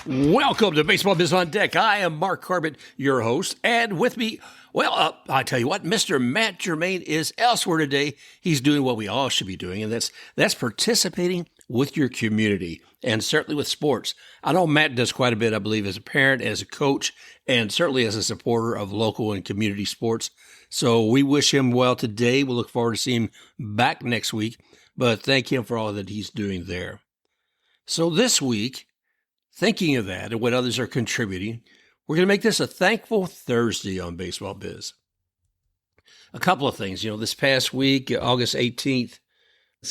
Welcome to Baseball Biz on Deck. I am Mark Corbett, your host, and with me, I tell you what, Mr. Matt Germain is elsewhere today. He's doing what we all should be doing, and that's participating with your community, and certainly with sports. I know Matt does quite a bit, I believe, as a parent, as a coach, and certainly as a supporter of local and community sports. So we wish him well today. We'll look forward to seeing him back next week, but thank him for all that he's doing there. So this week, thinking of that and what others are contributing, we're going to make this a Thankful Thursday on Baseball Biz. A couple of things. This past week, August 18th,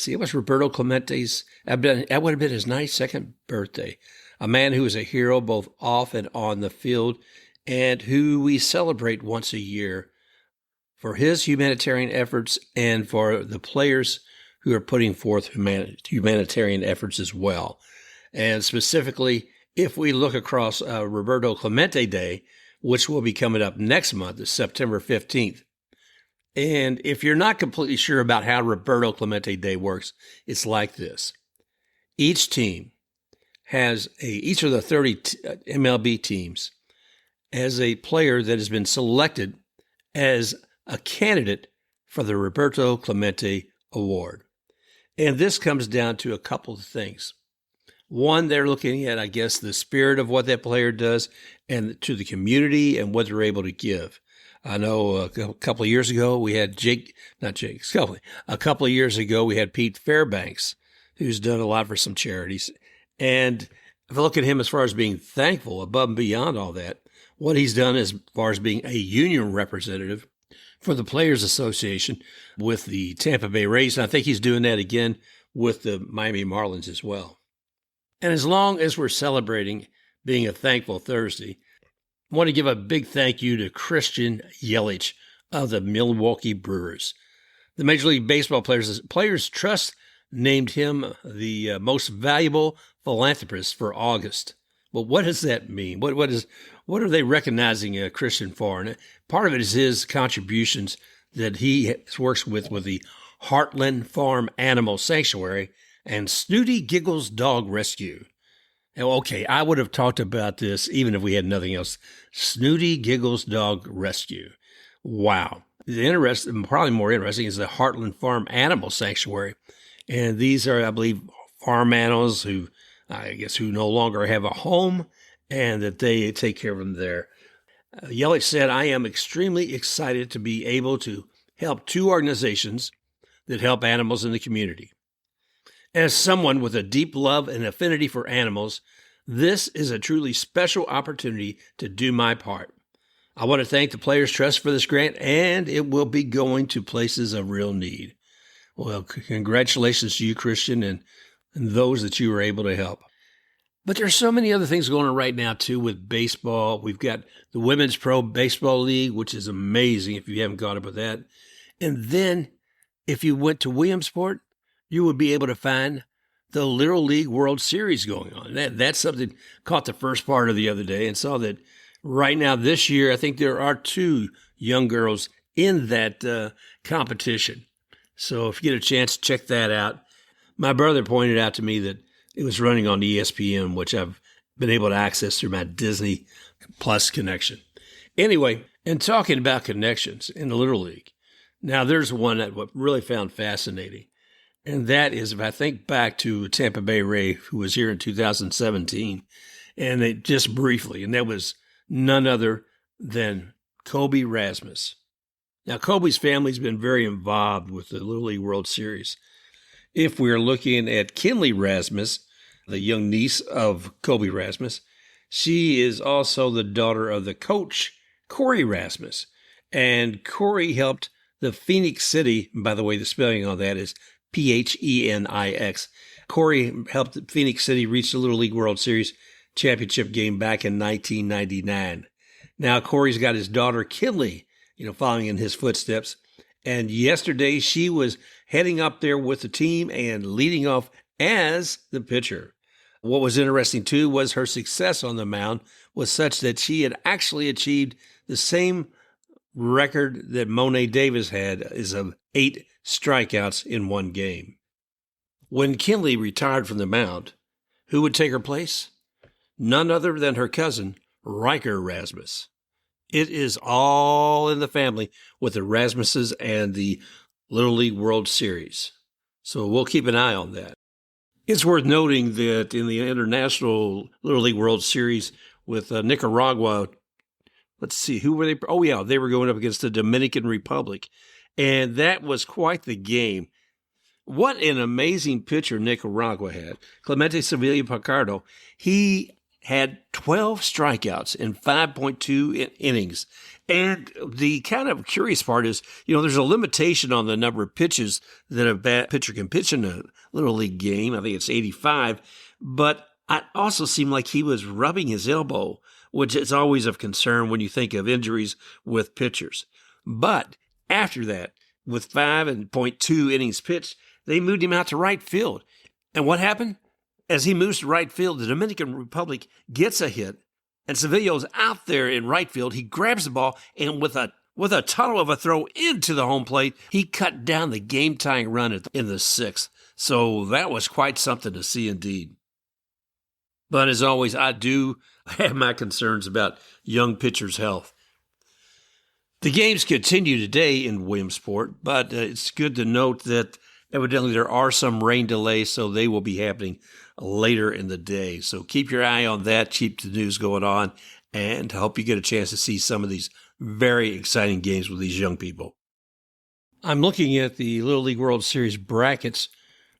it was Roberto Clemente's, that would have been his 92nd birthday. A man who was a hero both off and on the field, and who we celebrate once a year for his humanitarian efforts and for the players who are putting forth humanitarian efforts as well. And specifically, if we look across Roberto Clemente Day, which will be coming up next month, September 15th. And if you're not completely sure about how Roberto Clemente Day works, it's like this. Each team has each of the 30 MLB teams has a player that has been selected as a candidate for the Roberto Clemente Award. And this comes down to a couple of things. One, they're looking at, I guess, the spirit of what that player does and to the community and what they're able to give. I know a couple of years ago we had a couple of years ago we had Pete Fairbanks, who's done a lot for some charities. And if I look at him as far as being thankful above and beyond all that, what he's done as far as being a union representative for the Players Association with the Tampa Bay Rays, and I think he's doing that again with the Miami Marlins as well. And as long as we're celebrating being a Thankful Thursday, I want to give a big thank you to Christian Yelich of the Milwaukee Brewers. The Major League Baseball Players Trust named him the most valuable philanthropist for August. Well, what does that mean? What are they recognizing Christian for? And part of it is his contributions that he works with the Heartland Farm Animal Sanctuary and Snooty Giggles Dog Rescue. Now, okay, I would have talked about this even if we had nothing else. Snooty Giggles Dog Rescue. Wow. Probably more interesting is the Heartland Farm Animal Sanctuary. And these are, I believe, farm animals who no longer have a home and that they take care of them there. Yelich said, I am extremely excited to be able to help two organizations that help animals in the community. As someone with a deep love and affinity for animals, this is a truly special opportunity to do my part. I want to thank the Players Trust for this grant, and it will be going to places of real need. Well, congratulations to you, Christian, and those that you were able to help. But there's so many other things going on right now, too, with baseball. We've got the Women's Pro Baseball League, which is amazing if you haven't caught up with that. And then if you went to Williamsport, you would be able to find the Little League World Series going on. That's something caught the first part of the other day and saw that right now this year, I think there are two young girls in that competition. So if you get a chance, check that out. My brother pointed out to me that it was running on ESPN, which I've been able to access through my Disney Plus connection. Anyway, and talking about connections in the Little League, now there's one that what really found fascinating. And that is, if I think back to Tampa Bay Ray, who was here in 2017, and just briefly, and that was none other than Colby Rasmus. Now, Colby's family's been very involved with the Little League World Series. If we're looking at Kenley Rasmus, the young niece of Colby Rasmus, she is also the daughter of the coach, Corey Rasmus. And Corey helped the Phoenix City, by the way, the spelling on that is Phenix. Corey helped Phoenix City reach the Little League World Series championship game back in 1999. Now, Corey's got his daughter, Kenley, following in his footsteps. And yesterday, she was heading up there with the team and leading off as the pitcher. What was interesting, too, was her success on the mound was such that she had actually achieved the same record that Monet Davis had, is of 8 strikeouts in one game. When Kenley retired from the mound, who would take her place? none other than her cousin, Riker Rasmus. It is all in the family with the Rasmuses and the Little League World Series. So we'll keep an eye on that. It's worth noting that in the International Little League World Series with Nicaragua, let's see, who were they? Oh, yeah, they were going up against the Dominican Republic. And that was quite the game. What an amazing pitcher Nicaragua had. Clemente Seville Picardo. He had 12 strikeouts in 5.2 innings. And the kind of curious part is, there's a limitation on the number of pitches that a bat pitcher can pitch in a Little League game. I think it's 85. But it also seemed like he was rubbing his elbow, which is always of concern when you think of injuries with pitchers. But after that, with 5.2 innings pitched, they moved him out to right field. And what happened? As he moves to right field, the Dominican Republic gets a hit, and Sevillo's out there in right field. He grabs the ball, and with a tunnel of a throw into the home plate, he cut down the game-tying run in the sixth. So that was quite something to see indeed. But as always, I do have my concerns about young pitchers' health. The games continue today in Williamsport, but it's good to note that evidently there are some rain delays, so they will be happening later in the day. So keep your eye on that, keep the news going on, and I hope you get a chance to see some of these very exciting games with these young people. I'm looking at the Little League World Series brackets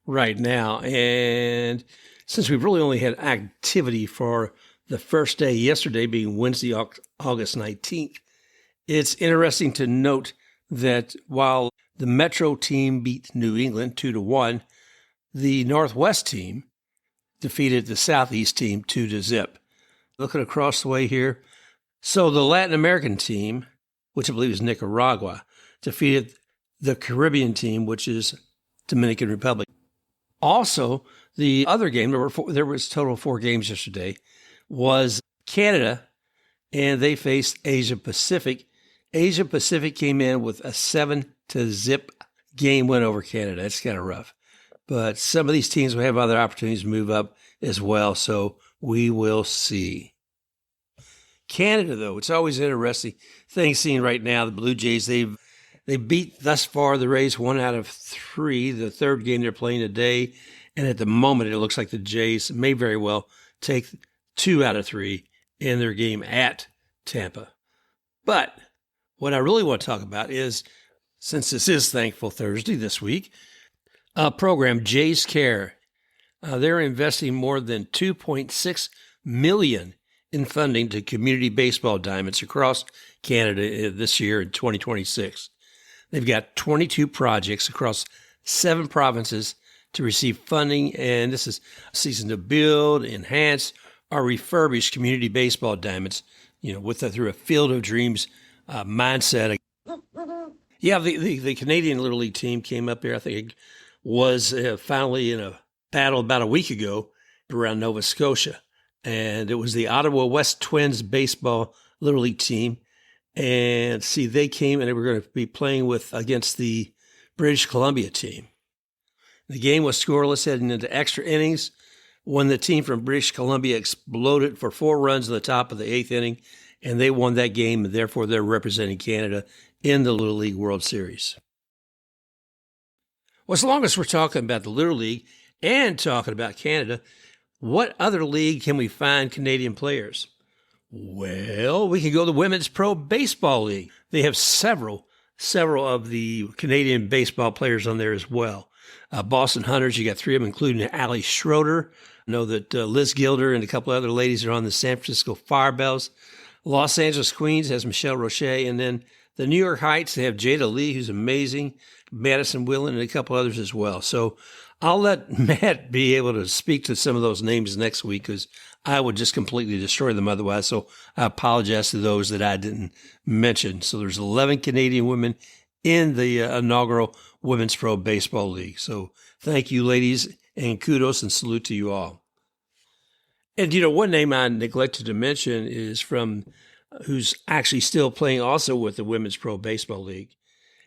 right now, and since we've really only had activity for the first day, yesterday being Wednesday, August 19th, it's interesting to note that while the Metro team beat New England 2-1, the Northwest team defeated the Southeast team 2-0. Looking across the way here, so the Latin American team, which I believe is Nicaragua, defeated the Caribbean team, which is Dominican Republic. Also, the other game, there was a total of 4 games yesterday, was Canada, and they faced Asia Pacific. Asia Pacific came in with a 7-0 game win over Canada. That's kind of rough. But some of these teams will have other opportunities to move up as well, so we will see. Canada, though, it's always an interesting thing seeing right now. The Blue Jays, they beat thus far the Rays 1 out of 3, the third game they're playing today. And at the moment, it looks like the Jays may very well take 2 out of 3 in their game at Tampa. But what I really want to talk about is, since this is Thankful Thursday this week, a program, Jays Care. They're investing more than $2.6 million in funding to community baseball diamonds across Canada this year in 2026. They've got 22 projects across 7 provinces to receive funding, and this is a season to build, enhance, or refurbish community baseball diamonds, through a Field of Dreams mindset. Yeah, the Canadian Little League team came up here, I think it was finally in a battle about a week ago around Nova Scotia. And it was the Ottawa West Twins baseball Little League team. And see, they came and they were going to be playing against the British Columbia team. The game was scoreless heading into extra innings when the team from British Columbia exploded for 4 runs in the top of the 8th inning, and they won that game, and therefore they're representing Canada in the Little League World Series. Well, as long as we're talking about the Little League and talking about Canada, what other league can we find Canadian players? Well, we can go to the Women's Pro Baseball League. They have several of the Canadian baseball players on there as well. Boston Hunters, you got 3 of them, including Ali Schroeder. I know that Liz Gilder and a couple other ladies are on the San Francisco Firebells. Los Angeles Queens has Michelle Roche, and then the New York Heights, they have Jada Lee, who's amazing, Madison Whelan, and a couple others as well. So I'll let Matt be able to speak to some of those names next week because I would just completely destroy them otherwise. So I apologize to those that I didn't mention. So there's 11 Canadian women in the inaugural Women's Pro Baseball League. So thank you, ladies, and kudos and salute to you all. And, one name I neglected to mention is from who's actually still playing also with the Women's Pro Baseball League,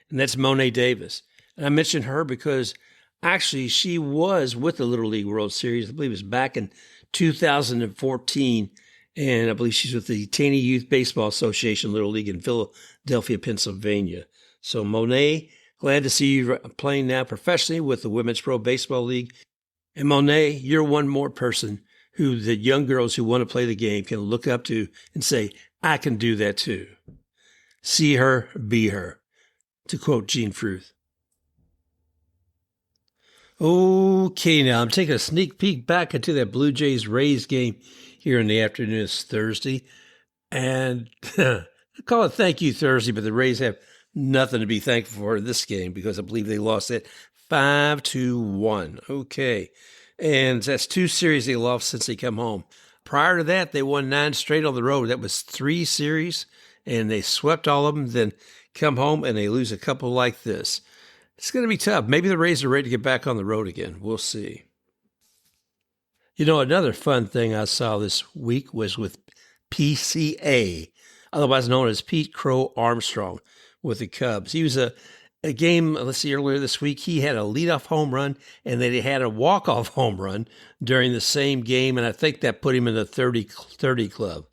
and that's Monet Davis. And I mentioned her because actually she was with the Little League World Series, I believe it was back in 2014. And I believe she's with the Taney Youth Baseball Association Little League in Philadelphia, Pennsylvania. So Monet, glad to see you playing now professionally with the Women's Pro Baseball League. And Monet, you're one more person who the young girls who want to play the game can look up to and say, I can do that too. See her, be her, to quote Gene Fruth. Okay, now I'm taking a sneak peek back into that Blue Jays-Rays game here in the afternoon. It's Thursday. And I call it Thank You Thursday, but the Rays have nothing to be thankful for in this game because I believe they lost it 5-1. Okay. And that's 2 series they lost since they come home. Prior to that, they won 9 straight on the road. That was 3 series, and they swept all of them, then come home and they lose a couple like this. It's going to be tough. Maybe the Rays are ready to get back on the road again. We'll see. You know, another fun thing I saw this week was with PCA, otherwise known as Pete Crow Armstrong, with the Cubs. He was a game, let's see, earlier this week, he had a leadoff home run, and then he had a walk-off home run during the same game, and I think that put him in the 30 club.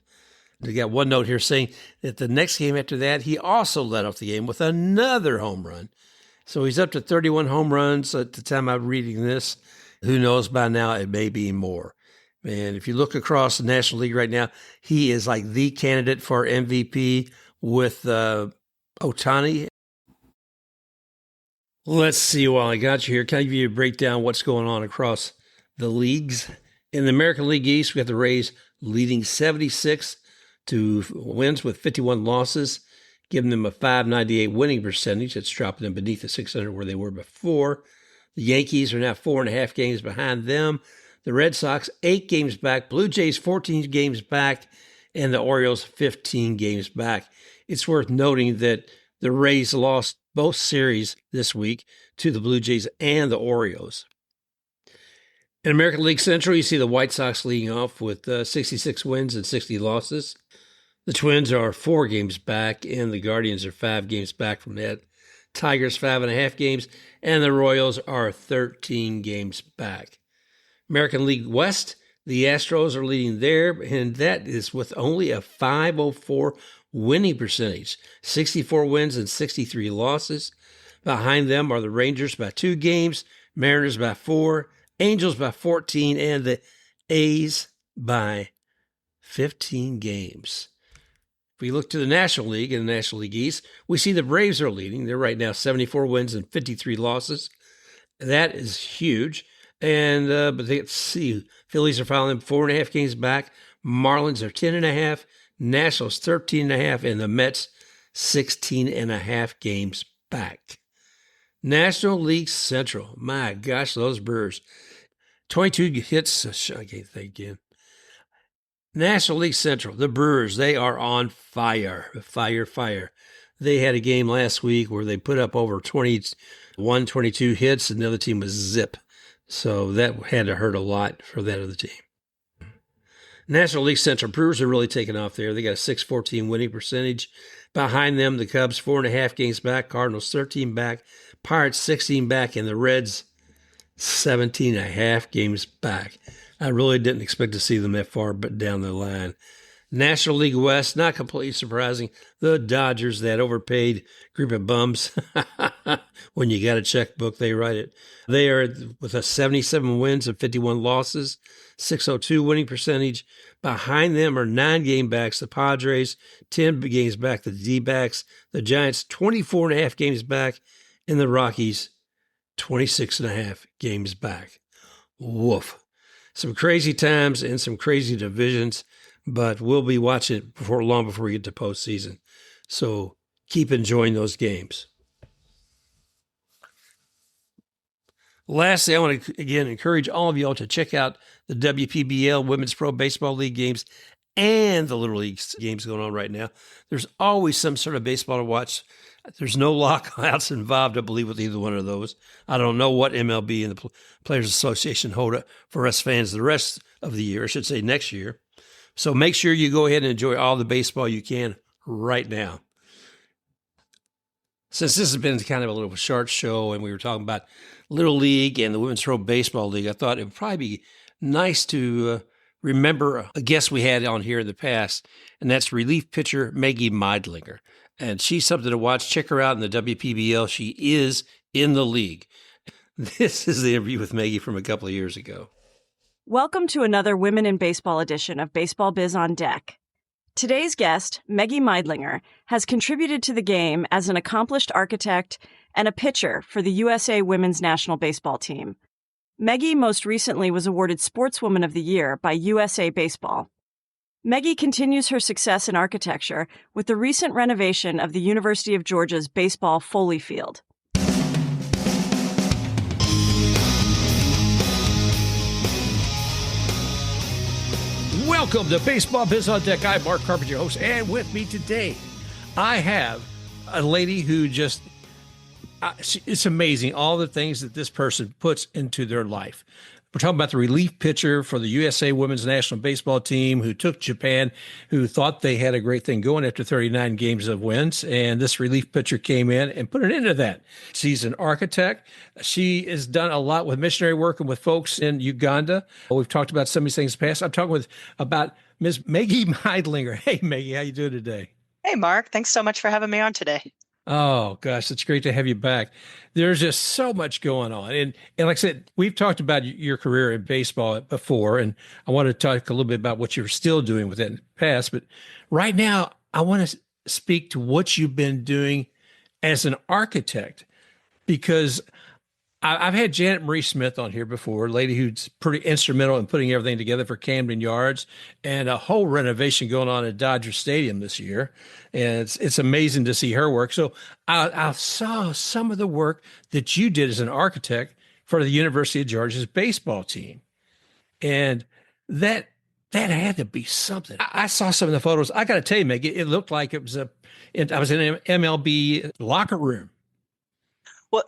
They got one note here saying that the next game after that, he also led off the game with another home run. So he's up to 31 home runs at the time I'm reading this. Who knows, by now it may be more. And if you look across the National League right now, he is like the candidate for MVP with Ohtani. Let's see, while I got you here, can I give you a breakdown of what's going on across the leagues? In the American League East, we got the Rays leading 76 to wins with 51 losses, giving them a .598 winning percentage. That's dropping them beneath the 600 where they were before. The Yankees are now 4.5 games behind them. The Red Sox, 8 games back. Blue Jays, 14 games back. And the Orioles, 15 games back. It's worth noting that the Rays lost both series this week to the Blue Jays and the Orioles. In American League Central, you see the White Sox leading off with 66 wins and 60 losses. The Twins are 4 games back, and the Guardians are 5 games back from that. Tigers 5.5 games, and the Royals are 13 games back. American League West, the Astros are leading there, and that is with only a .504 winning percentage, 64 wins and 63 losses. Behind them are the Rangers by 2 games, Mariners by 4, Angels by 14, and the A's by 15 games. If we look to the National League and the National League East, we see the Braves are leading. They're right now 74 wins and 53 losses. That is huge. And but let's see, Phillies are filing 4.5 games back. Marlins are 10.5. Nationals 13.5, and the Mets 16.5 games back. National League Central, my gosh, those Brewers, 22 hits. I can't think again. National League Central, the Brewers, they are on fire. Fire. They had a game last week where they put up over 22 hits, and the other team was zip. So that had to hurt a lot for that other team. National League Central, Brewers are really taking off there. They got a .614 winning percentage. Behind them, the Cubs 4.5 games back, Cardinals 13 back, Pirates 16 back, and the Reds 17.5 games back. I really didn't expect to see them that far but down the line. National League West, not completely surprising. The Dodgers, that overpaid group of bums. When you got a checkbook, they write it. They are with a 77 wins and 51 losses, .602 winning percentage. Behind them are 9 game backs, the Padres, 10 games back, the D-backs, the Giants, 24.5 games back, and the Rockies, 26.5 games back. Woof. Some crazy times and some crazy divisions, but we'll be watching it long before we get to postseason. So keep enjoying those games. Lastly, I want to, again, encourage all of y'all to check out the WPBL Women's Pro Baseball League games and the Little League games going on right now. There's always some sort of baseball to watch. There's no lockouts involved, I believe, with either one of those. I don't know what MLB and the Players Association hold up for us fans the rest of the year, I should say next year. So make sure you go ahead and enjoy all the baseball you can right now. Since this has been kind of a little short show and we were talking about Little League and the Women's Pro Baseball League, I thought it would probably be nice to remember a guest we had on here in the past, and that's relief pitcher Meggie Meidlinger. And she's something to watch. Check her out in the WPBL. She is in the league. This is the interview with Meggie from a couple of years ago. Welcome to another Women in Baseball edition of Baseball Biz on Deck. Today's guest, Meggie Meidlinger, has contributed to the game as an accomplished architect and a pitcher for the USA Women's National Baseball Team. Meggie most recently was awarded Sportswoman of the Year by USA Baseball. Meggie continues her success in architecture with the recent renovation of the University of Georgia's baseball Foley Field. Welcome to Baseball Biz on Deck. I'm Mark Carpenter, your host, and with me today, I have a lady who just, it's amazing all the things that this person puts into their life. We're talking about the relief pitcher for the USA Women's National Baseball Team who took Japan, who thought they had a great thing going after 39 games of wins. And this relief pitcher came in and put an end to that. She's an architect. She has done a lot with missionary work and with folks in Uganda. We've talked about some of these things in the past. I'm talking about Ms. Meggie Meidlinger. Hey, Meggie, how you doing today? Hey, Mark. Thanks so much for having me on today. Oh, gosh, it's great to have you back. There's just so much going on. And like I said, we've talked about your career in baseball before, and I want to talk a little bit about what you're still doing with it in the past. But right now, I want to speak to what you've been doing as an architect, because I've had Janet Marie Smith on here before, a lady who's pretty instrumental in putting everything together for Camden Yards and a whole renovation going on at Dodger Stadium this year. And it's amazing to see her work. So I saw some of the work that you did as an architect for the University of Georgia's baseball team. And that had to be something. I saw some of the photos. I got to tell you, Meg, it looked like I was in an MLB locker room. Well,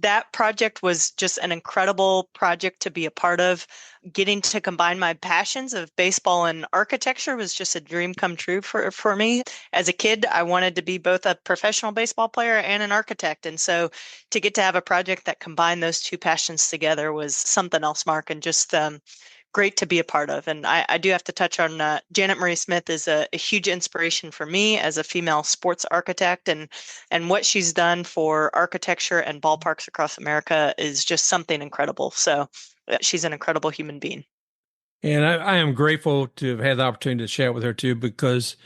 that project was just an incredible project to be a part of. Getting to combine my passions of baseball and architecture was just a dream come true for me. As a kid, I wanted to be both a professional baseball player and an architect. And so to get to have a project that combined those two passions together was something else, Mark, and just great to be a part of. And I do have to touch on Janet Marie Smith is a huge inspiration for me as a female sports architect, and what she's done for architecture and ballparks across America is just something incredible. So she's an incredible human being. And I am grateful to have had the opportunity to chat with her too, because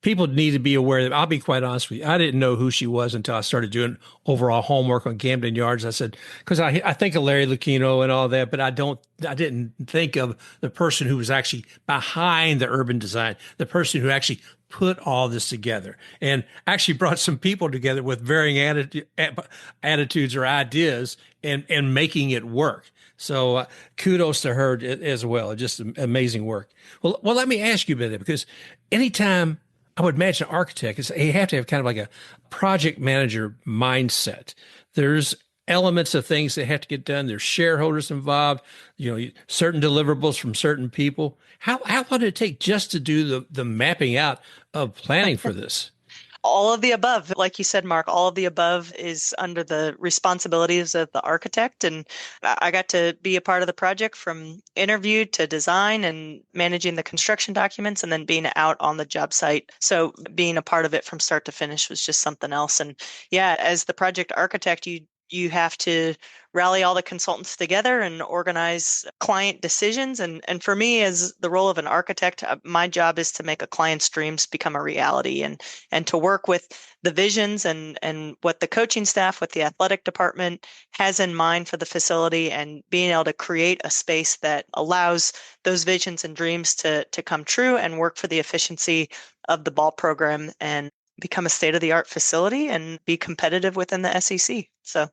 people need to be aware that, I'll be quite honest with you, I didn't know who she was until I started doing overall homework on Camden Yards. I said, because I think of Larry Lucchino and all that, but I didn't think of the person who was actually behind the urban design, the person who actually put all this together and actually brought some people together with varying attitudes or ideas and making it work. So kudos to her as well. Just amazing work. Well, let me ask you about that, because anytime I would imagine an architect, you have to have kind of like a project manager mindset. There's elements of things that have to get done. There's shareholders involved, certain deliverables from certain people. How long did it take just to do the mapping out of planning for this? All of the above. Like you said, Mark, all of the above is under the responsibilities of the architect. And I got to be a part of the project from interview to design and managing the construction documents and then being out on the job site. So being a part of it from start to finish was just something else. And yeah, as the project architect, you have to rally all the consultants together and organize client decisions. And for me, as the role of an architect, my job is to make a client's dreams become a reality and to work with the visions and what the coaching staff, what the athletic department has in mind for the facility, and being able to create a space that allows those visions and dreams to come true and work for the efficiency of the ball program and become a state-of-the-art facility and be competitive within the SEC. So,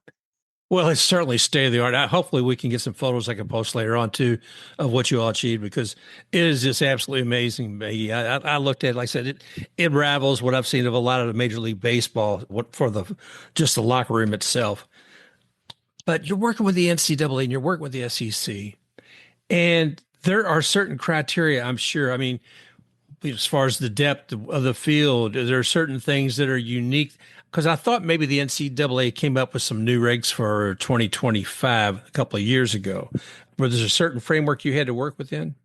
well, it's certainly state-of-the-art. Hopefully we can get some photos I can post later on too of what you all achieved, because it is just absolutely amazing, Maggie. I looked at it, like I said, it rivals what I've seen of a lot of the Major League Baseball for just the locker room itself. But you're working with the NCAA and you're working with the SEC, and there are certain criteria, I'm sure. I mean, as far as the depth of the field, there are certain things that are unique. Because I thought maybe the NCAA came up with some new regs for 2025 a couple of years ago. Was there a certain framework you had to work within?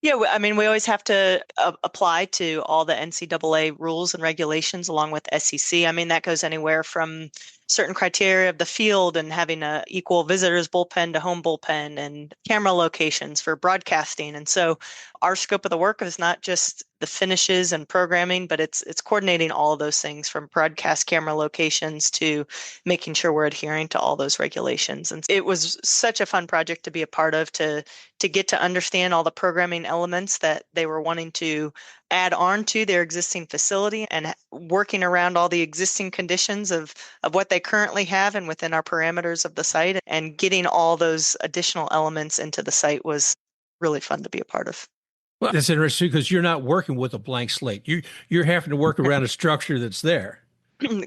Yeah, I mean, we always have to apply to all the NCAA rules and regulations along with SEC. I mean, that goes anywhere from certain criteria of the field and having a equal visitors bullpen to home bullpen and camera locations for broadcasting. And so our scope of the work is not just the finishes and programming, but it's coordinating all of those things from broadcast camera locations to making sure we're adhering to all those regulations. And it was such a fun project to be a part of, to get to understand all the programming elements that they were wanting to add on to their existing facility and working around all the existing conditions of what they currently have and within our parameters of the site, and getting all those additional elements into the site was really fun to be a part of. Well, that's interesting because you're not working with a blank slate. You're having to work around a structure that's there.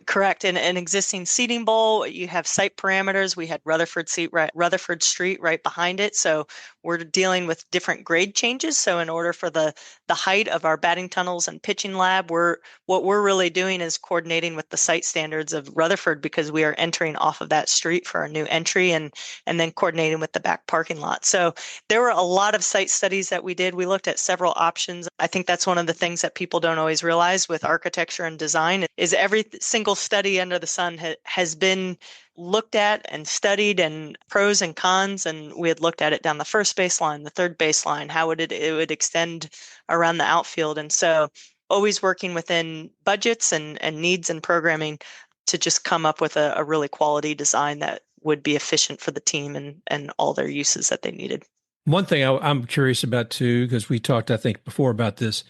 Correct. In an existing seating bowl, you have site parameters. We had Rutherford Street right behind it. So we're dealing with different grade changes. So in order for the height of our batting tunnels and pitching lab, what we're really doing is coordinating with the site standards of Rutherford, because we are entering off of that street for our new entry, and then coordinating with the back parking lot. So there were a lot of site studies that we did. We looked at several options. I think that's one of the things that people don't always realize with architecture and design is every single study under the sun has been looked at and studied, and pros and cons. And we had looked at it down the first baseline, the third baseline, how it would extend around the outfield. And so always working within budgets and needs and programming to just come up with a really quality design that would be efficient for the team and all their uses that they needed. One thing I'm curious about too, because we talked, I think, before about this,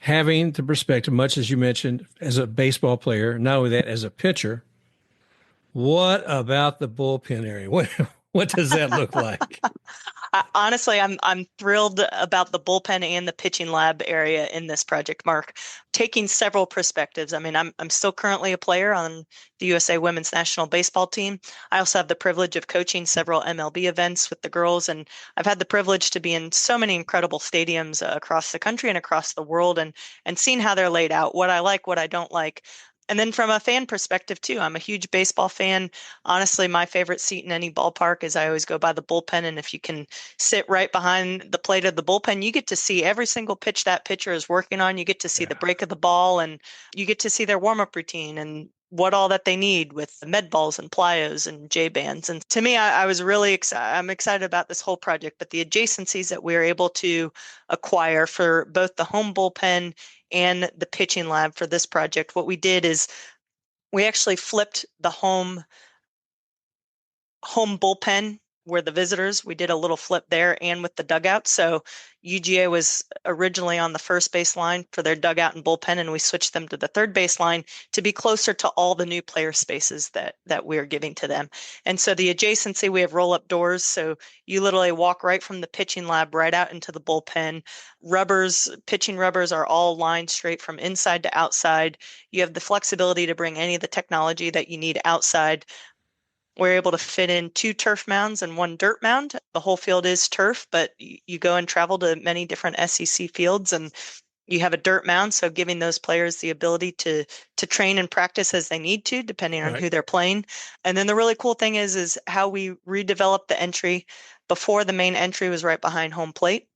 having the perspective, much as you mentioned, as a baseball player, not only that, as a pitcher, what about the bullpen area? What does that look like? Honestly, I'm thrilled about the bullpen and the pitching lab area in this project, Mark. Taking several perspectives. I mean, I'm still currently a player on the USA Women's National Baseball team. I also have the privilege of coaching several MLB events with the girls, and I've had the privilege to be in so many incredible stadiums across the country and across the world, and seeing how they're laid out, what I like, what I don't like. And then from a fan perspective too, I'm a huge baseball fan. Honestly, my favorite seat in any ballpark is I always go by the bullpen. And if you can sit right behind the plate of the bullpen, you get to see every single pitch that pitcher is working on. You get to see the break of the ball, and you get to see their warm-up routine and what all that they need with the med balls and plyos and J bands. And to me, I was really excited. I'm excited about this whole project, but the adjacencies that we were able to acquire for both the home bullpen and the pitching lab for this project, what we did is we actually flipped the home bullpen where the visitors, we did a little flip there and with the dugout. So UGA was originally on the first base line for their dugout and bullpen, and we switched them to the third base line to be closer to all the new player spaces that we're giving to them. And so the adjacency, we have roll-up doors. So you literally walk right from the pitching lab right out into the bullpen. Pitching rubbers are all lined straight from inside to outside. You have the flexibility to bring any of the technology that you need outside. We're able to fit in 2 turf mounds and 1 dirt mound. The whole field is turf, but you go and travel to many different SEC fields, and you have a dirt mound, so giving those players the ability to train and practice as they need to, depending on who they're playing. And then the really cool thing is how we redeveloped the entry. Before, the main entry was right behind home plate,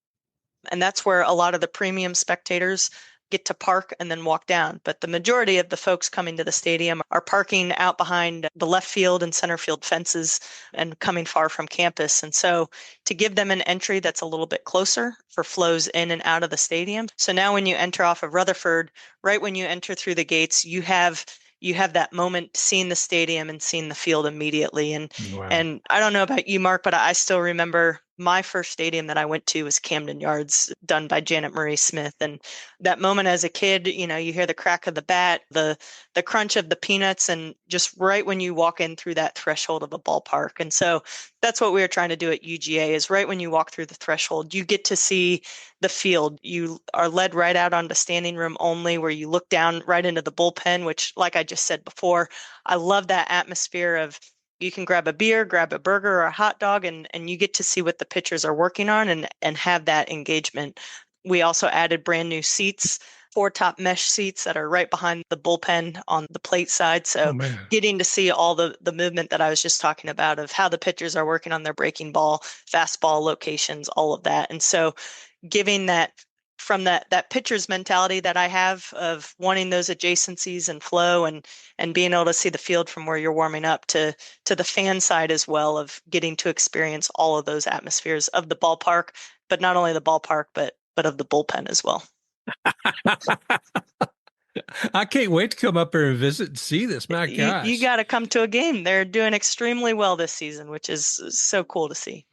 and that's where a lot of the premium spectators get to park and then walk down. But the majority of the folks coming to the stadium are parking out behind the left field and center field fences and coming far from campus. And so to give them an entry that's a little bit closer for flows in and out of the stadium. So now when you enter off of Rutherford, right when you enter through the gates, you have that moment seeing the stadium and seeing the field immediately. And and I don't know about you, Mark, but I still remember my first stadium that I went to was Camden Yards, done by Janet Marie Smith. And that moment as a kid, you hear the crack of the bat, the crunch of the peanuts, and just right when you walk in through that threshold of a ballpark. And so that's what we were trying to do at UGA, is right when you walk through the threshold, you get to see the field. You are led right out onto standing room only, where you look down right into the bullpen, which, like I just said before, I love that atmosphere of you can grab a beer, grab a burger or a hot dog, and you get to see what the pitchers are working on and have that engagement. We also added brand new seats four top mesh seats that are right behind the bullpen on the plate side. Oh So man. getting to see all the movement that I was just talking about of how the pitchers are working on their breaking ball, fastball locations, all of that. And so giving that from that pitcher's mentality that I have of wanting those adjacencies and flow and being able to see the field from where you're warming up to the fan side as well of getting to experience all of those atmospheres of the ballpark, but not only the ballpark, but of the bullpen as well. I can't wait to come up here and visit and see this. My You gosh. got to come to a game. They're doing extremely well this season, which is so cool to see.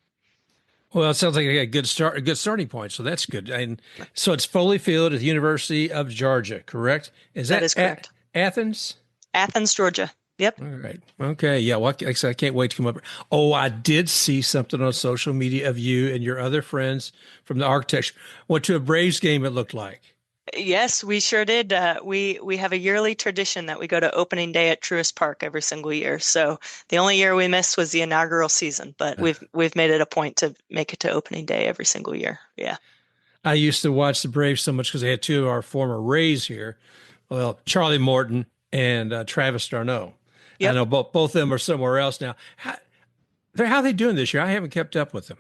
Well, it sounds like a good starting point. So that's good. And so it's Foley Field at the University of Georgia, correct? Is That that is correct. Athens? Athens, Georgia. Yep. All right. Okay. Yeah. Well, like I said, I can't wait to come up. Oh, I did see something on social media of you and your other friends from the architecture. Went to a Braves game, it looked like. Yes, we sure did. We have a yearly tradition that we go to opening day at Truist Park every single year. So the only year we missed was the inaugural season, but we've made it a point to make it to opening day every single year. Yeah. I used to watch the Braves so much because they had two of our former Rays here. Well, Charlie Morton and Travis d'Arnaud. Yep. I know both of them are somewhere else now. How are they doing this year? I haven't kept up with them.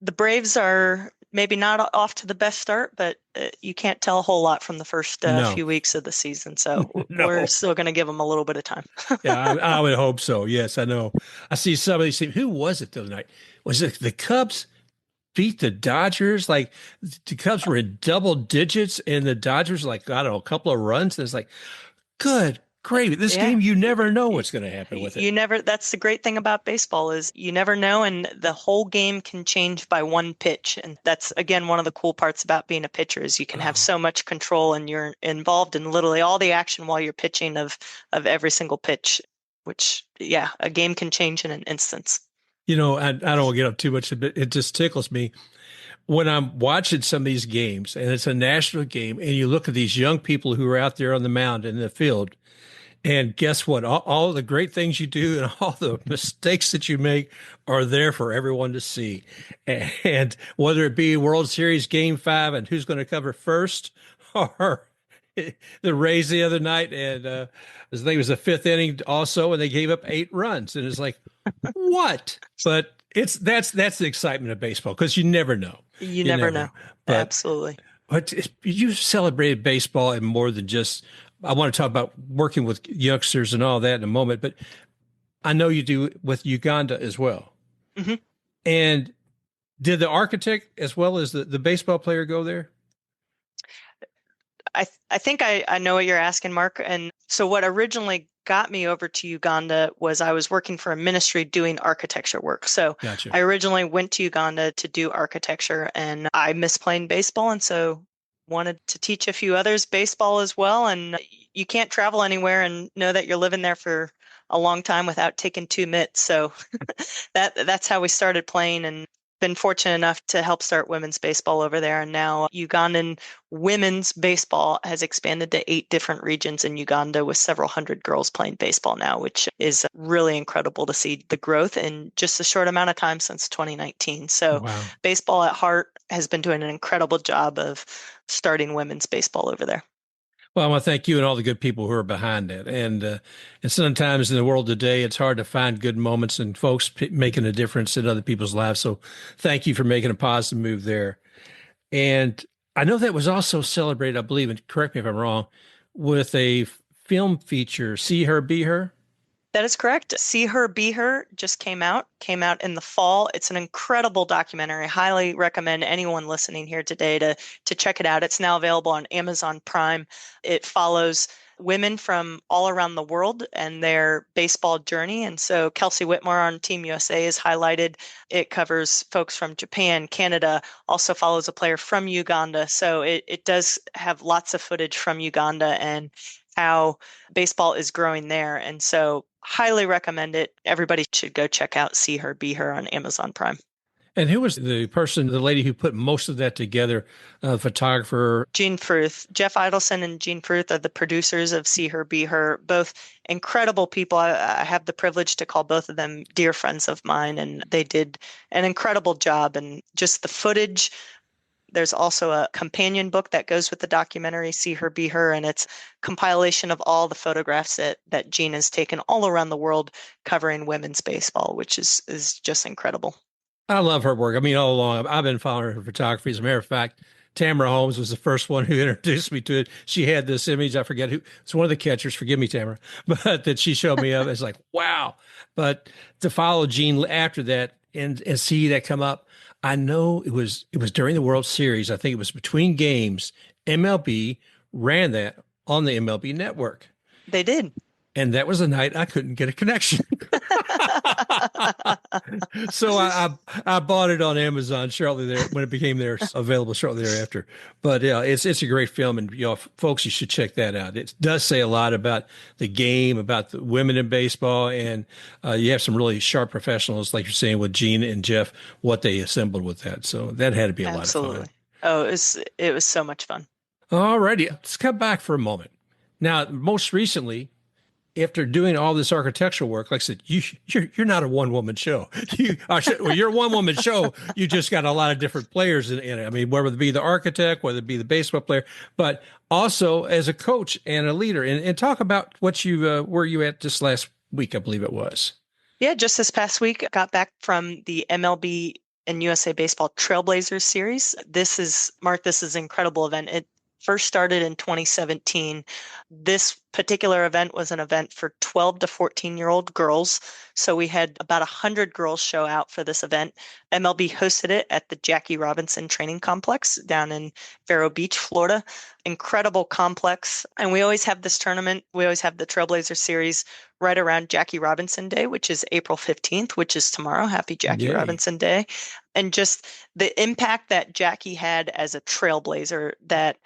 The Braves are maybe not off to the best start, but you can't tell a whole lot from the first No. few weeks of the season. So No. we're still going to give them a little bit of time. Yeah, I would hope so. Yes, I know. I see some of these teams. Who was it the other night? Was it the Cubs beat the Dodgers? Like the Cubs were in double digits and the Dodgers, like, I don't know, a couple of runs. And it's like, good gravy. This game, you never know what's going to happen with it. That's the great thing about baseball is you never know. And the whole game can change by one pitch. And that's, again, one of the cool parts about being a pitcher is you can have so much control and you're involved in literally all the action while you're pitching of every single pitch, which, yeah, a game can change in an instance. You know, I don't want to get up too much, but it just tickles me when I'm watching some of these games and it's a national game and you look at these young people who are out there on the mound in the field. And guess what? All the great things you do and all the mistakes that you make are there for everyone to see. And whether it be World Series Game 5 and who's going to cover first, or the Rays the other night, and I think it was the fifth inning also, and they gave up 8 runs. And it's like, what? But that's the excitement of baseball because you never know. You never know. But, absolutely. But you celebrated baseball and more than just. I want to talk about working with youngsters and all that in a moment, but I know you do with Uganda as well. Mm-hmm. And did the architect as well as the baseball player go there? I think I know what you're asking, Mark. And so what originally got me over to Uganda was I was working for a ministry doing architecture work. So Gotcha. I originally went to Uganda to do architecture and I miss playing baseball. And so wanted to teach a few others baseball as well. And you can't travel anywhere and know that you're living there for a long time without taking 2 mitts. So that's how we started playing and been fortunate enough to help start women's baseball over there. And now Ugandan women's baseball has expanded to 8 different regions in Uganda with several hundred girls playing baseball now, which is really incredible to see the growth in just a short amount of time since 2019. So Wow. Baseball at Heart has been doing an incredible job of starting women's baseball over there. Well, I want to thank you and all the good people who are behind it. And sometimes in the world today, it's hard to find good moments and folks making a difference in other people's lives. So thank you for making a positive move there. And I know that was also celebrated, I believe, and correct me if I'm wrong, with a film feature, See Her, Be Her. That is correct. See Her, Be Her just came out in the fall. It's an incredible documentary. I highly recommend anyone listening here today to check it out. It's now available on Amazon Prime. It follows women from all around the world and their baseball journey. And so Kelsey Whitmore on Team USA is highlighted. It covers folks from Japan, Canada, also follows a player from Uganda. So it does have lots of footage from Uganda and how baseball is growing there. And so highly recommend it. Everybody should go check out See Her, Be Her on Amazon Prime. And who was the lady who put most of that together, photographer? Jean Fruth. Jeff Idelson and Jean Fruth are the producers of See Her, Be Her, both incredible people. I have the privilege to call both of them dear friends of mine, and they did an incredible job. And just the footage There's also a companion book that goes with the documentary, See Her, Be Her, and it's compilation of all the photographs that Jean has taken all around the world covering women's baseball, which is just incredible. I love her work. I mean, all along, I've been following her photography. As a matter of fact, Tamara Holmes was the first one who introduced me to it. She had this image. I forget who. It's one of the catchers. Forgive me, Tamara, but that she showed me of. It's like, wow. But to follow Jean after that and see that come up, I know it was during the World Series. I think it was between games. MLB ran that on the MLB network. They did. And that was the night I couldn't get a connection. So I bought it on Amazon shortly there when it became available shortly thereafter. But yeah, it's a great film, and folks, you should check that out. It does say a lot about the game, about the women in baseball, and you have some really sharp professionals, like you're saying with Gene and Jeff, what they assembled with that. So that had to be a lot of fun. Oh, it was so much fun. All righty, let's come back for a moment. Now, most recently, after doing all this architectural work, like I said, you're not a one-woman show. You're a one-woman show. You just got a lot of different players in it. I mean, whether it be the architect, whether it be the baseball player, but also as a coach and a leader. And talk about what where you at this last week, I believe it was. Yeah, just this past week, I got back from the MLB and USA Baseball Trailblazers series. This is an incredible event. It first started in 2017. This particular event was an event for 12 to 14-year-old girls. So we had about 100 girls show out for this event. MLB hosted it at the Jackie Robinson Training Complex down in Vero Beach, Florida. Incredible complex. And we always have this tournament. We always have the Trailblazer series right around Jackie Robinson Day, which is April 15th, which is tomorrow. Happy Jackie Robinson Day. And just the impact that Jackie had as a trailblazer, that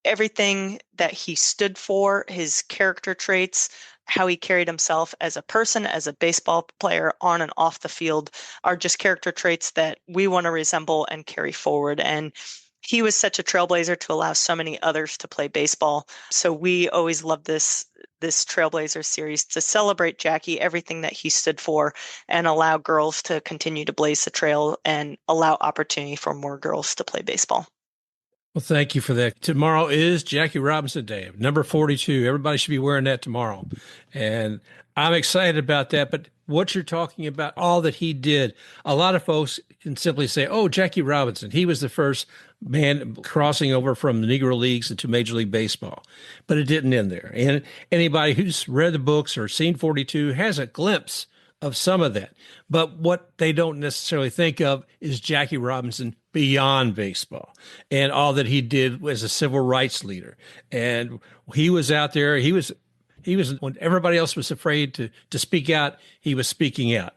everything that he stood for, his character traits, how he carried himself as a person, as a baseball player on and off the field, are just character traits that we want to resemble and carry forward. And he was such a trailblazer to allow so many others to play baseball. So we always love this Trailblazer series to celebrate Jackie, everything that he stood for, and allow girls to continue to blaze the trail and allow opportunity for more girls to play baseball. Well, thank you for that. Tomorrow is Jackie Robinson Day, number 42. Everybody should be wearing that tomorrow. And I'm excited about that. But what you're talking about, all that he did, a lot of folks can simply say, oh, Jackie Robinson, he was the first man crossing over from the Negro Leagues into Major League Baseball. But it didn't end there. And anybody who's read the books or seen 42 has a glimpse of some of that. But what they don't necessarily think of is Jackie Robinson beyond baseball and all that he did as a civil rights leader. And he was out there. He was when everybody else was afraid to speak out, he was speaking out.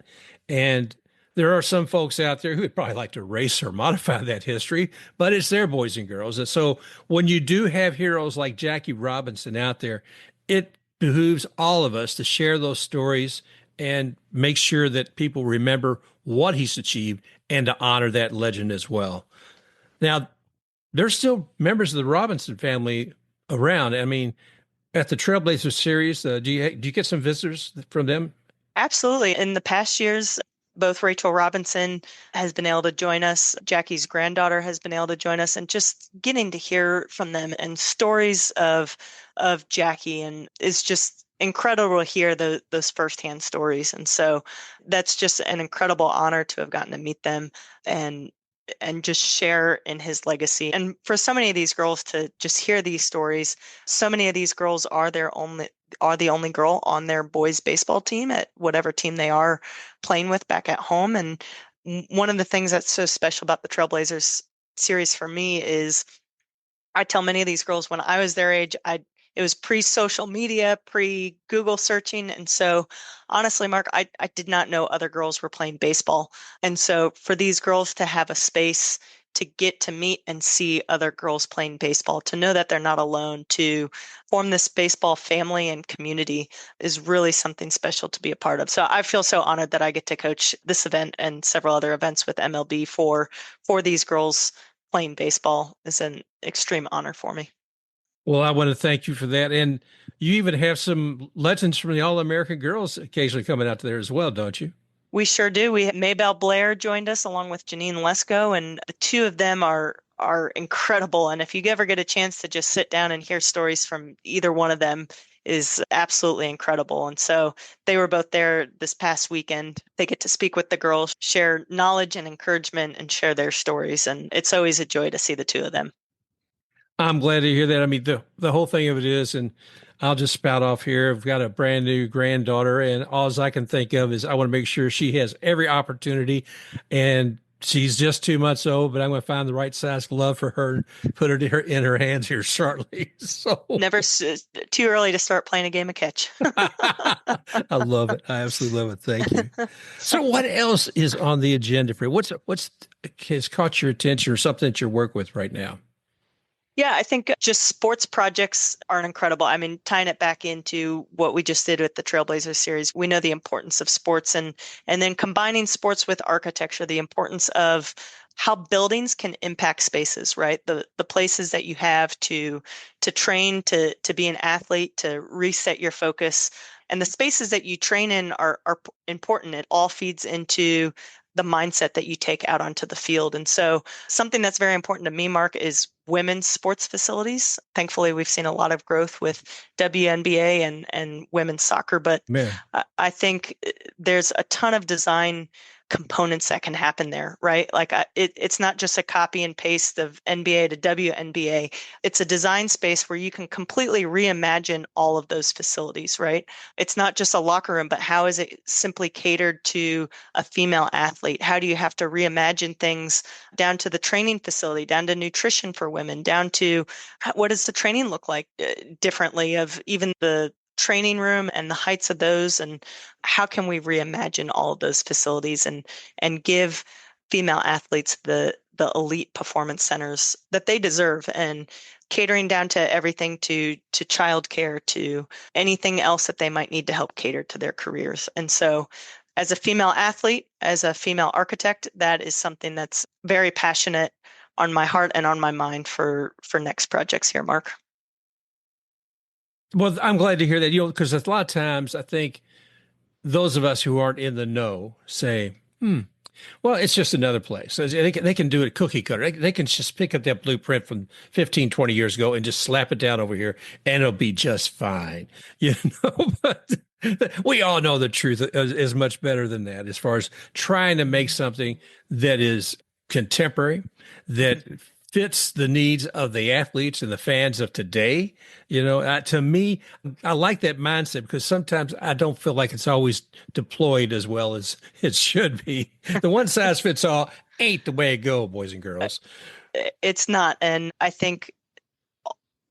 And there are some folks out there who would probably like to erase or modify that history, but it's their boys and girls. And so when you do have heroes like Jackie Robinson out there, it behooves all of us to share those stories and make sure that people remember what he's achieved and to honor that legend as well. Now, there's still members of the Robinson family around. I mean, at the Trailblazers series, do you get some visitors from them? Absolutely. In the past years, both Rachel Robinson has been able to join us. Jackie's granddaughter has been able to join us, and just getting to hear from them and stories of Jackie, and it's just incredible to hear those firsthand stories. And so that's just an incredible honor to have gotten to meet them and just share in his legacy. And for so many of these girls to just hear these stories, so many of these girls are the only girl on their boys baseball team at whatever team they are playing with back at home. And one of the things that's so special about the Trailblazers series for me is I tell many of these girls when I was their age, it was pre-social media, pre-Google searching. And so honestly, Mark, I did not know other girls were playing baseball. And so for these girls to have a space to get to meet and see other girls playing baseball, to know that they're not alone, to form this baseball family and community is really something special to be a part of. So I feel so honored that I get to coach this event and several other events with MLB for these girls playing baseball is an extreme honor for me. Well, I want to thank you for that. And you even have some legends from the All-American girls occasionally coming out there as well, don't you? We sure do. Maybelle Blair joined us along with Janine Lesko, and the two of them are are incredible. And if you ever get a chance to just sit down and hear stories from either one of them, is absolutely incredible. And so they were both there this past weekend. They get to speak with the girls, share knowledge and encouragement, and share their stories. And it's always a joy to see the two of them. I'm glad to hear that. I mean, the whole thing of it is, and I'll just spout off here. I've got a brand new granddaughter, and all I can think of is I want to make sure she has every opportunity. And she's just 2 months old, but I'm going to find the right size glove for her and put it in her hands here shortly. So Never too early to start playing a game of catch. I love it. I absolutely love it. Thank you. So what else is on the agenda for you? What's has caught your attention or something that you're working with right now? Yeah, I think just sports projects are incredible. I mean, tying it back into what we just did with the Trailblazers series, we know the importance of sports and then combining sports with architecture, the importance of how buildings can impact spaces, right? The places that you have to train, to be an athlete, to reset your focus. And the spaces that you train in are important. It all feeds into the mindset that you take out onto the field. And so something that's very important to me, Mark, is women's sports facilities. Thankfully, we've seen a lot of growth with WNBA and women's soccer, but Man. I think there's a ton of design components that can happen there, right? Like it's not just a copy and paste of NBA to WNBA. It's a design space where you can completely reimagine all of those facilities, right? It's not just a locker room, but how is it simply catered to a female athlete? How do you have to reimagine things down to the training facility, down to nutrition for women, down to what does the training look like differently, of even the training room and the heights of those, and how can we reimagine all of those facilities and give female athletes the elite performance centers that they deserve, and catering down to everything to childcare, to anything else that they might need to help cater to their careers. And so as a female athlete, as a female architect, that is something that's very passionate on my heart and on my mind for next projects here, Mark. Well, I'm glad to hear that, because a lot of times I think those of us who aren't in the know say, well, it's just another place. So they can do it cookie cutter. They can just pick up that blueprint from 15, 20 years ago and just slap it down over here and it'll be just fine. But we all know the truth is much better than that, as far as trying to make something that is contemporary, that fits the needs of the athletes and the fans of today. To me, I like that mindset, because sometimes I don't feel like it's always deployed as well as it should be. The one size fits all ain't the way to go, boys and girls. It's not. And I think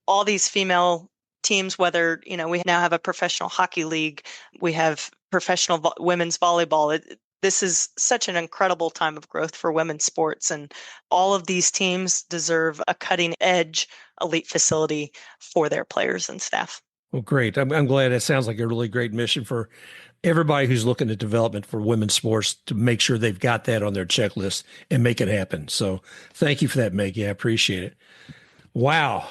all these female teams, whether, we now have a professional hockey league, we have professional women's volleyball, this is such an incredible time of growth for women's sports, and all of these teams deserve a cutting edge elite facility for their players and staff. Well, great. I'm glad. It sounds like a really great mission for everybody who's looking at development for women's sports, to make sure they've got that on their checklist and make it happen. So thank you for that, Meggie. I appreciate it. Wow.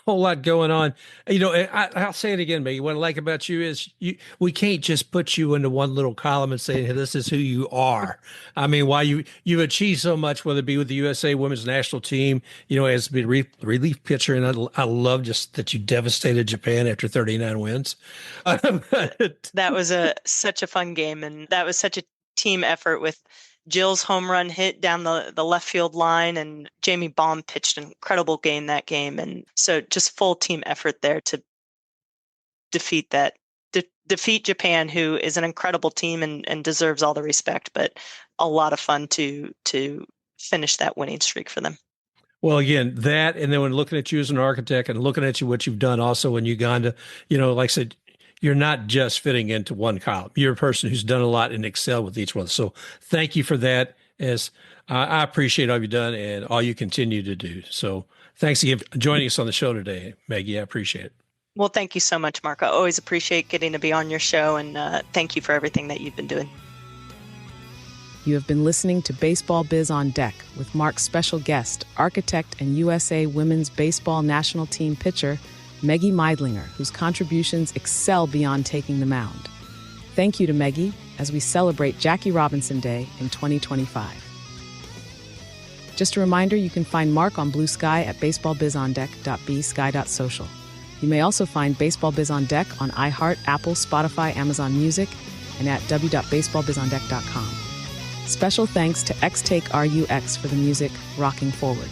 Whole lot going on. I'll say it again, Meggie. What I like about you is we can't just put you into one little column and say, hey, this is who you are. I mean, while you've achieved so much, whether it be with the USA women's national team, as a relief pitcher, and I love just that you devastated Japan after 39 wins. That was such a fun game, and that was such a team effort with Jill's home run hit down the left field line, and Jamie Baum pitched an incredible game that game. And so just full team effort there to defeat Japan, who is an incredible team and deserves all the respect, but a lot of fun to finish that winning streak for them. Well, again, that, and then when looking at you as an architect and looking at what you've done also in Uganda, like I said, you're not just fitting into one column. You're a person who's done a lot and excelled with each one. So thank you for that. As I appreciate all you've done and all you continue to do. So thanks again for joining us on the show today, Meggie. I appreciate it. Well, thank you so much, Mark. I always appreciate getting to be on your show, and thank you for everything that you've been doing. You have been listening to Baseball Biz on Deck with Mark's special guest, architect and USA Women's Baseball National Team pitcher, Meggie Meidlinger, whose contributions excel beyond taking the mound. Thank you to Meggie as we celebrate Jackie Robinson Day in 2025. Just a reminder, you can find Mark on Blue Sky at baseballbizondeck.bsky.social. You may also find Baseball Biz on Deck on iHeart, Apple, Spotify, Amazon Music, and at w.baseballbizondeck.com. Special thanks to X-Take RUX for the music Rocking Forward.